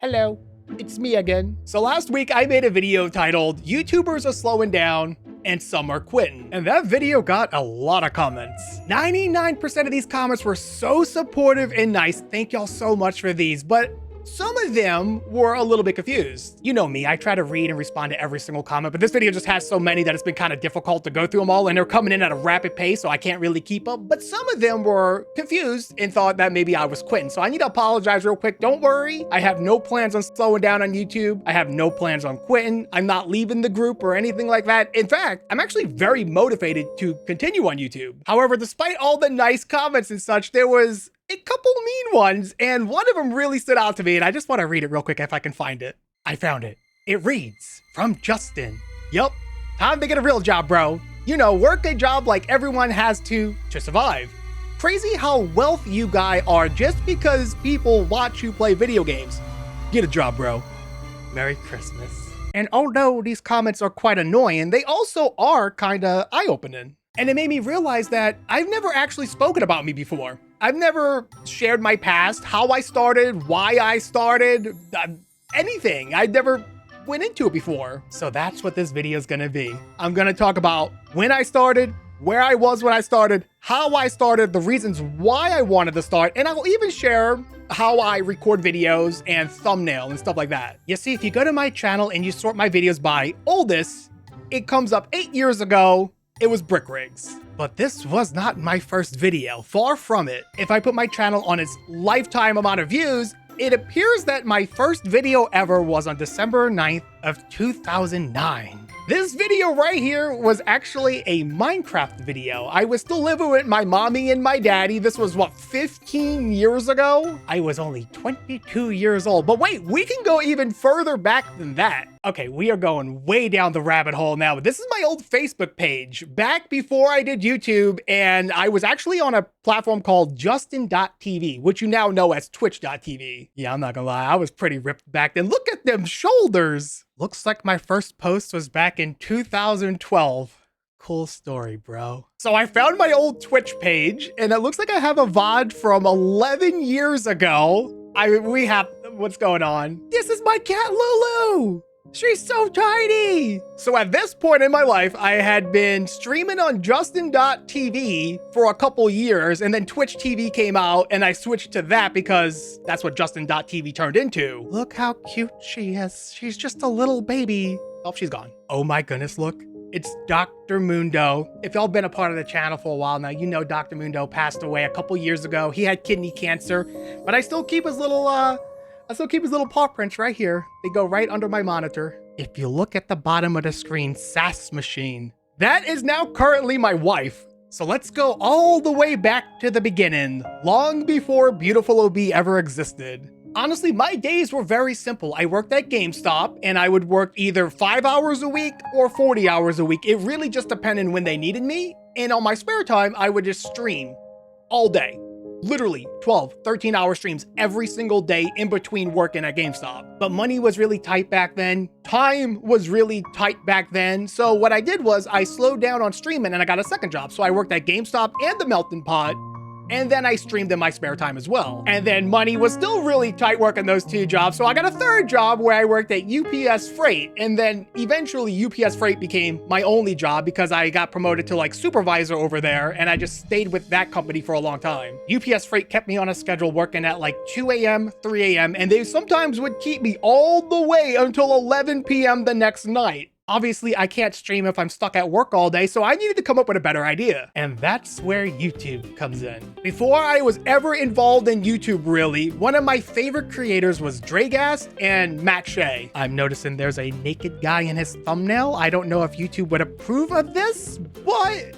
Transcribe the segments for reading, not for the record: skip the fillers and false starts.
Hello, it's me again. So last week I made a video titled YouTubers are slowing down and some are quitting. And that video got a lot of comments. 99% of these comments were so supportive and nice. Thank y'all so much for these, but some of them were a little bit confused. You know me, I try to read and respond to every single comment, but this video just has so many that it's been kind of difficult to go through them all, and they're coming in at a rapid pace, so I can't really keep up. But some of them were confused and thought that maybe I was quitting. So I need to apologize real quick. Don't worry, I have no plans on slowing down on YouTube. I have no plans on quitting. I'm not leaving the group or anything like that. In fact, I'm actually very motivated to continue on YouTube. However, despite all the nice comments and such, there was a couple mean ones, and one of them really stood out to me, and I just want to read it real quick if I can find it. I found it. It reads, from Justin. Yup, time to get a real job, bro. You know, work a job like everyone has to survive. Crazy how wealthy you guys are just because people watch you play video games. Get a job, bro. Merry Christmas. And although these comments are quite annoying, they also are kinda eye-opening. And it made me realize that I've never actually spoken about me before. I've never shared my past, how I started, why I started, anything. I never went into it before. So that's what this video is gonna be. I'm gonna talk about when I started, where I was when I started, how I started, the reasons why I wanted to start, and I'll even share how I record videos and thumbnail and stuff like that. You see, if you go to my channel and you sort my videos by oldest, it comes up 8 years ago. It was Brick Rigs. But this was not my first video, far from it. If I put my channel on its lifetime amount of views, it appears that my first video ever was on December 9th of 2009. This video right here was actually a Minecraft video. I was still living with my mommy and my daddy. This was what, 15 years ago? I was only 22 years old. But wait, we can go even further back than that. Okay, we are going way down the rabbit hole now, but this is my old Facebook page back before I did YouTube, and I was actually on a platform called Justin.tv, which you now know as Twitch.tv. Yeah, I'm not gonna lie, I was pretty ripped back then. Look at them shoulders. Looks like my first post was back in 2012. Cool story, bro. So I found my old Twitch page, and it looks like I have a VOD from 11 years ago. What's going on? This is my cat, Lulu. She's so tiny. So at this point in my life, I had been streaming on Justin.tv for a couple years, and then Twitch TV came out, and I switched to that because that's what Justin.tv turned into. Look how cute she is. She's just a little baby. Oh, she's gone. Oh my goodness, look. It's Dr. Mundo. If y'all been a part of the channel for a while now, you know Dr. Mundo passed away a couple years ago. He had kidney cancer, but I still keep his little paw prints right here. They go right under my monitor. If you look at the bottom of the screen, Sass Machine. That is now currently my wife. So let's go all the way back to the beginning, long before Beautiful OB ever existed. Honestly, my days were very simple. I worked at GameStop, and I would work either 5 hours a week or 40 hours a week. It really just depended when they needed me. And on my spare time, I would just stream all day. Literally 12, 13-hour streams every single day in between working at GameStop. But money was really tight back then. Time was really tight back then. So what I did was I slowed down on streaming and I got a second job. So I worked at GameStop and the Melting Pot. And then I streamed in my spare time as well. And then money was still really tight working those two jobs. So I got a third job where I worked at UPS Freight. And then eventually UPS Freight became my only job because I got promoted to like supervisor over there. And I just stayed with that company for a long time. UPS Freight kept me on a schedule working at like 2 a.m., 3 a.m. And they sometimes would keep me all the way until 11 p.m. the next night. Obviously, I can't stream if I'm stuck at work all day, so I needed to come up with a better idea. And that's where YouTube comes in. Before I was ever involved in YouTube, really, one of my favorite creators was Dragast and Matt Shea. I'm noticing there's a naked guy in his thumbnail. I don't know if YouTube would approve of this, but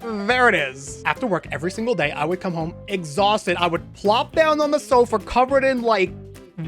there it is. After work every single day, I would come home exhausted. I would plop down on the sofa covered in like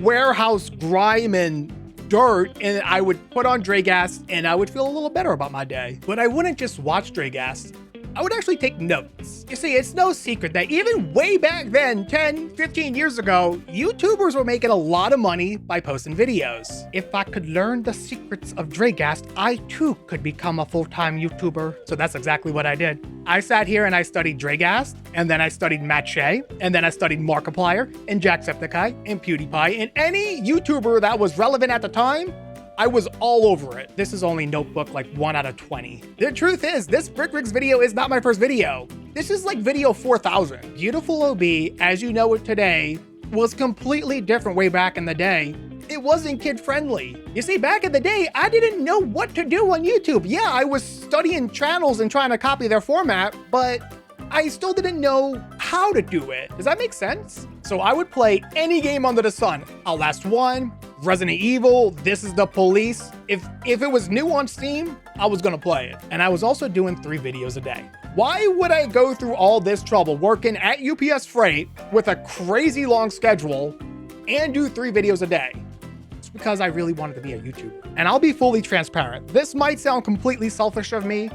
warehouse grime and dirt, and I would put on Dragast and I would feel a little better about my day. But I wouldn't just watch Dragast. I would actually take notes. You see, it's no secret that even way back then, 10, 15 years ago, YouTubers were making a lot of money by posting videos. If I could learn the secrets of Dragast, I too could become a full-time YouTuber. So that's exactly what I did. I sat here and I studied Dragast, and then I studied Matt Shea, and then I studied Markiplier, and Jacksepticeye, and PewDiePie, and any YouTuber that was relevant at the time. I was all over it. This is only notebook like 1 out of 20. The truth is, this Brickrigs video is not my first video. This is like video 4000. Beautiful OB, as you know it today, was completely different way back in the day. It wasn't kid-friendly. You see, back in the day, I didn't know what to do on YouTube. Yeah, I was studying channels and trying to copy their format, but I still didn't know how to do it. Does that make sense? So I would play any game under the sun. Outlast 1, Resident Evil, This Is the Police. If it was new on Steam, I was gonna play it. And I was also doing 3 videos a day. Why would I go through all this trouble working at UPS Freight with a crazy long schedule and do 3 videos a day? It's because I really wanted to be a YouTuber. And I'll be fully transparent. This might sound completely selfish of me,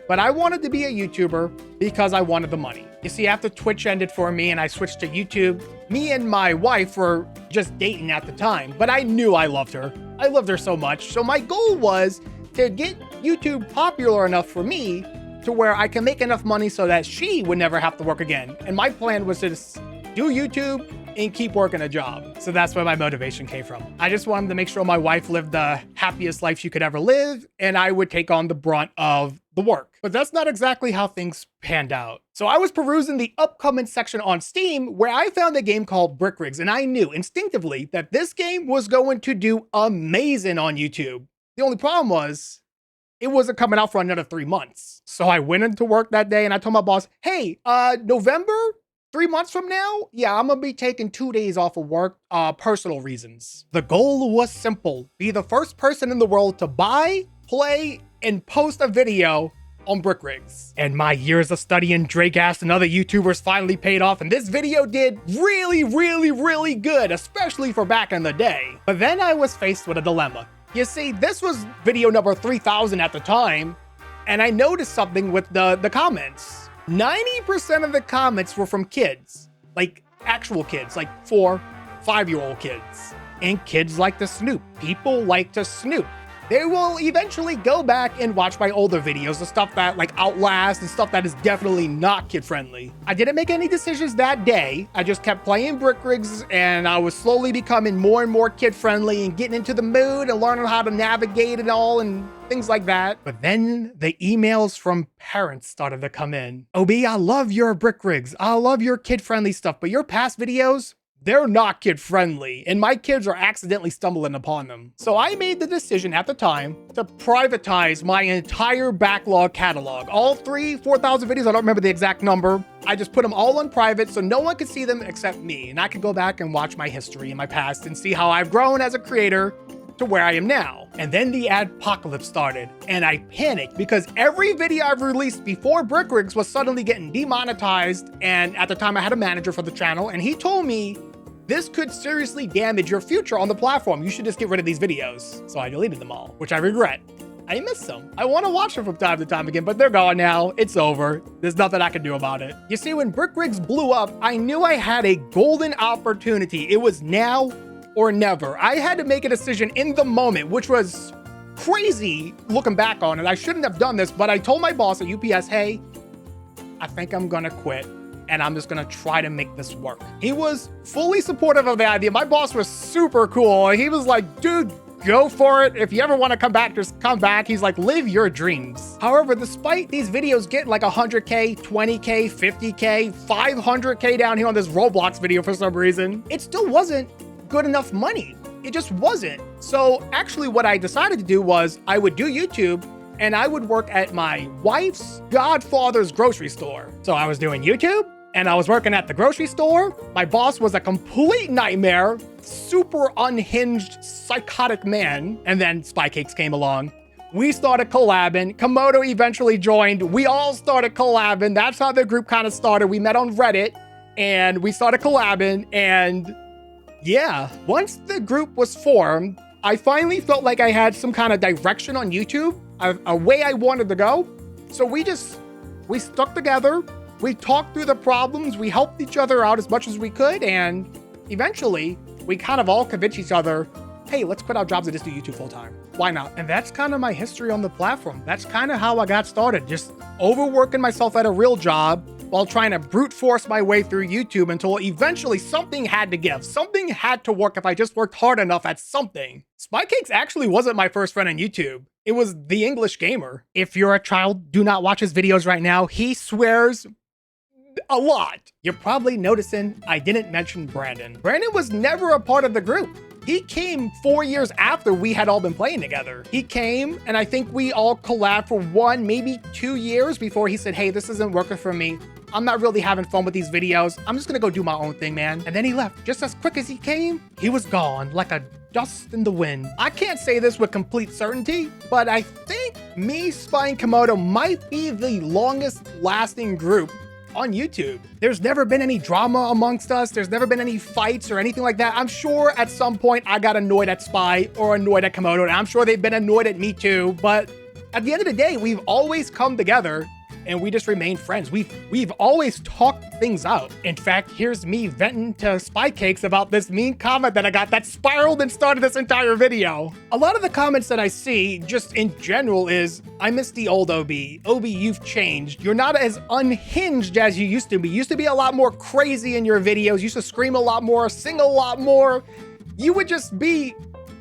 but I wanted to be a YouTuber because I wanted the money. You see, after Twitch ended for me and I switched to YouTube, me and my wife were just dating at the time, but I knew I loved her. I loved her so much. So my goal was to get YouTube popular enough for me to where I can make enough money so that she would never have to work again. And my plan was to just do YouTube and keep working a job. So that's where my motivation came from. I just wanted to make sure my wife lived the happiest life she could ever live, and I would take on the brunt of the work. But that's not exactly how things panned out. So I was perusing the upcoming section on Steam where I found a game called Brickrigs, and I knew instinctively that this game was going to do amazing on YouTube. The only problem was, it wasn't coming out for another 3 months. So I went into work that day and I told my boss, hey, November? 3 months from now, yeah, I'm gonna be taking 2 days off of work, personal reasons. The goal was simple: be the first person in the world to buy, play, and post a video on Brickrigs. And my years of studying Dragast and other YouTubers finally paid off, and this video did really good, especially for back in the day. But then I was faced with a dilemma. You see, this was video number 3000 at the time, and I noticed something with the comments. 90% of the comments were from kids, like actual kids, like 4, 5-year-old kids. And kids like to snoop. People like to snoop. They will eventually go back and watch my older videos, the stuff that like Outlast and stuff that is definitely not kid-friendly. I didn't make any decisions that day. I just kept playing Brickrigs, and I was slowly becoming more and more kid-friendly and getting into the mood and learning how to navigate it all and things like that. But then the emails from parents started to come in. OB, I love your Brickrigs. I love your kid-friendly stuff, but your past videos, they're not kid-friendly, and my kids are accidentally stumbling upon them. So I made the decision at the time to privatize my entire backlog catalog. All 4,000 videos, I don't remember the exact number. I just put them all on private so no one could see them except me, and I could go back and watch my history and my past and see how I've grown as a creator to where I am now. And then the adpocalypse started, and I panicked because every video I've released before Brickrigs was suddenly getting demonetized, and at the time I had a manager for the channel, and he told me, this could seriously damage your future on the platform. You should just get rid of these videos. So I deleted them all, which I regret. I miss them. I want to watch them from time to time again, but they're gone now. It's over. There's nothing I can do about it. You see, when Brickrigs blew up, I knew I had a golden opportunity. It was now or never. I had to make a decision in the moment, which was crazy looking back on it. I shouldn't have done this, but I told my boss at UPS, hey, I think I'm gonna quit, and I'm just gonna try to make this work. He was fully supportive of the idea. My boss was super cool. He was like, dude, go for it. If you ever want to come back, just come back. He's like, live your dreams. However, despite these videos getting like 100K, 20K, 50K, 500K down here on this Roblox video for some reason, it still wasn't good enough money. It just wasn't. So actually what I decided to do was I would do YouTube and I would work at my wife's godfather's grocery store. So I was doing YouTube and I was working at the grocery store. My boss was a complete nightmare, super unhinged, psychotic man. And then Spy Cakes came along. We started collabing. Komodo eventually joined. We all started collabing. That's how the group kind of started. We met on Reddit and we started collabing, and yeah, once the group was formed, I finally felt like I had some kind of direction on YouTube, a way I wanted to go. So we just We stuck together, we talked through the problems, we helped each other out as much as we could, and eventually, we kind of all convinced each other, hey, let's quit our jobs and just do YouTube full time. Why not? And that's kind of my history on the platform. That's kind of how I got started, just overworking myself at a real job while trying to brute force my way through YouTube until eventually something had to give. Something had to work if I just worked hard enough at something. Spycakes actually wasn't my first friend on YouTube. It was The English Gamer. If you're a child, do not watch his videos right now. He swears a lot. You're probably noticing I didn't mention Brandon. Brandon was never a part of the group. He came 4 years after we had all been playing together. He came, and I think we all collabed for 1, maybe 2 years before he said, hey, this isn't working for me. I'm not really having fun with these videos. I'm just gonna go do my own thing, man. And then he left. Just as quick as he came, he was gone like a dust in the wind. I can't say this with complete certainty, but I think me, Spy, and Komodo might be the longest lasting group on YouTube. There's never been any drama amongst us. There's never been any fights or anything like that. I'm sure at some point I got annoyed at Spy or annoyed at Komodo, and I'm sure they've been annoyed at me too. But at the end of the day, we've always come together and we just remain friends. We've always talked things out. In fact, here's me venting to Spycakes about this mean comment that I got that spiraled and started this entire video. A lot of the comments that I see just in general is, I miss the old Obi. Obi, you've changed. You're not as unhinged as you used to be. You used to be a lot more crazy in your videos. You used to scream a lot more, sing a lot more. You would just be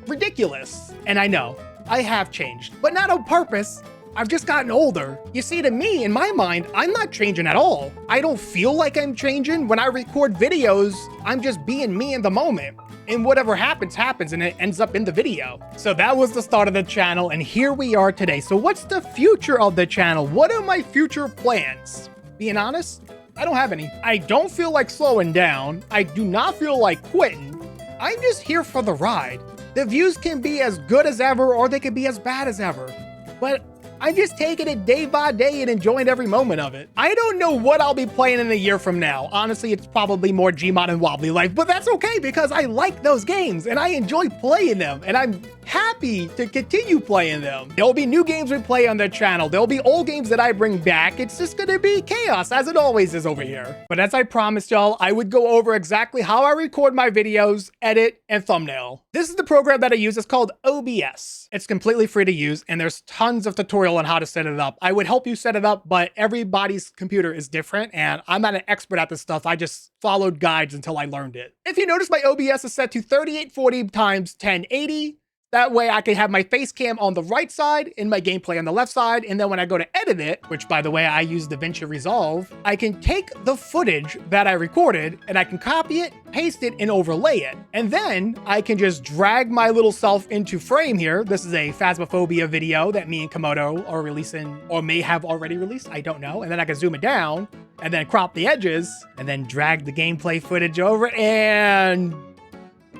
ridiculous. And I know, I have changed, but not on purpose. I've just gotten older. You see, to me, in my mind, I'm not changing at all. I don't feel like I'm changing. When I record videos, I'm just being me in the moment. And whatever happens, happens, and it ends up in the video. So that was the start of the channel, and here we are today. So what's the future of the channel? What are my future plans? Being honest, I don't have any. I don't feel like slowing down. I do not feel like quitting. I'm just here for the ride. The views can be as good as ever, or they can be as bad as ever. But I'm just taking it day by day and enjoying every moment of it. I don't know what I'll be playing in a year from now. Honestly, it's probably more Gmod and Wobbly Life, but that's okay because I like those games and I enjoy playing them and I'm happy to continue playing them. There'll be new games we play on the channel. There'll be old games that I bring back. It's just gonna be chaos as it always is over here. But as I promised y'all, I would go over exactly how I record my videos, edit, and thumbnail. This is the program that I use. It's called OBS. It's completely free to use and there's tons of tutorials on how to set it up. I would help you set it up, but everybody's computer is different and I'm not an expert at this stuff. I just followed guides until I learned it. If you notice, my OBS is set to 3840 x 1080. That way I can have my face cam on the right side and my gameplay on the left side. And then when I go to edit it, which by the way, I use DaVinci Resolve, I can take the footage that I recorded and I can copy it, paste it, and overlay it. And then I can just drag my little self into frame here. This is a Phasmophobia video that me and Komodo are releasing or may have already released. I don't know. And then I can zoom it down and then crop the edges and then drag the gameplay footage over and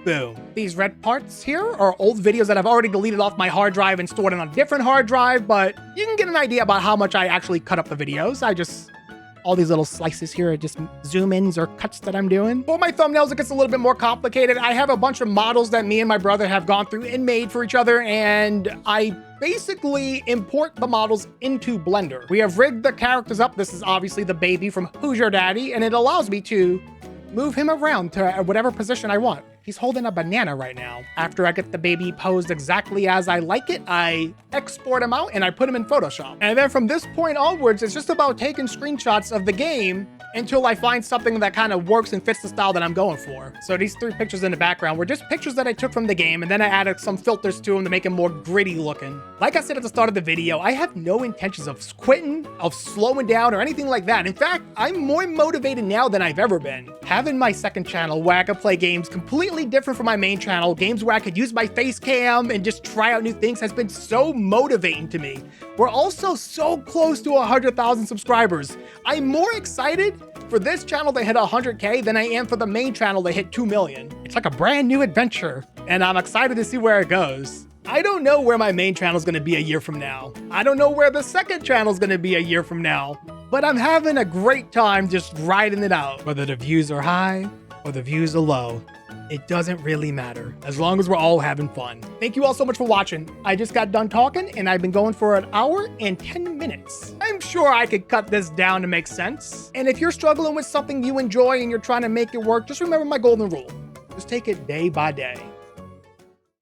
boom. These red parts here are old videos that I've already deleted off my hard drive and stored on a different hard drive, but you can get an idea about how much I actually cut up the videos. All these little slices here are just zoom ins or cuts that I'm doing. For my thumbnails, it gets a little bit more complicated. I have a bunch of models that me and my brother have gone through and made for each other, and I basically import the models into Blender. We have rigged the characters up. This is obviously the baby from Who's Your Daddy, and it allows me to move him around to whatever position I want. He's holding a banana right now. After I get the baby posed exactly as I like it, I export him out and I put him in Photoshop. And then from this point onwards, it's just about taking screenshots of the game until I find something that kind of works and fits the style that I'm going for. So these 3 pictures in the background were just pictures that I took from the game, and then I added some filters to them to make them more gritty looking. Like I said at the start of the video, I have no intentions of quitting, of slowing down, or anything like that. In fact, I'm more motivated now than I've ever been. Having my second channel where I could play games completely different from my main channel, games where I could use my face cam and just try out new things, has been so motivating to me. We're also so close to 100,000 subscribers. I'm more excited for this channel to hit 100K than I am for the main channel to hit 2 million. It's like a brand new adventure, and I'm excited to see where it goes. I don't know where my main channel is going to be a year from now. I don't know where the second channel is going to be a year from now, but I'm having a great time just riding it out. Whether the views are high or the views are low, it doesn't really matter as long as we're all having fun. Thank you all so much for watching. I just got done talking and I've been going for an hour and 10 minutes. I'm sure I could cut this down to make sense. And if you're struggling with something you enjoy and you're trying to make it work, just remember my golden rule. Just take it day by day.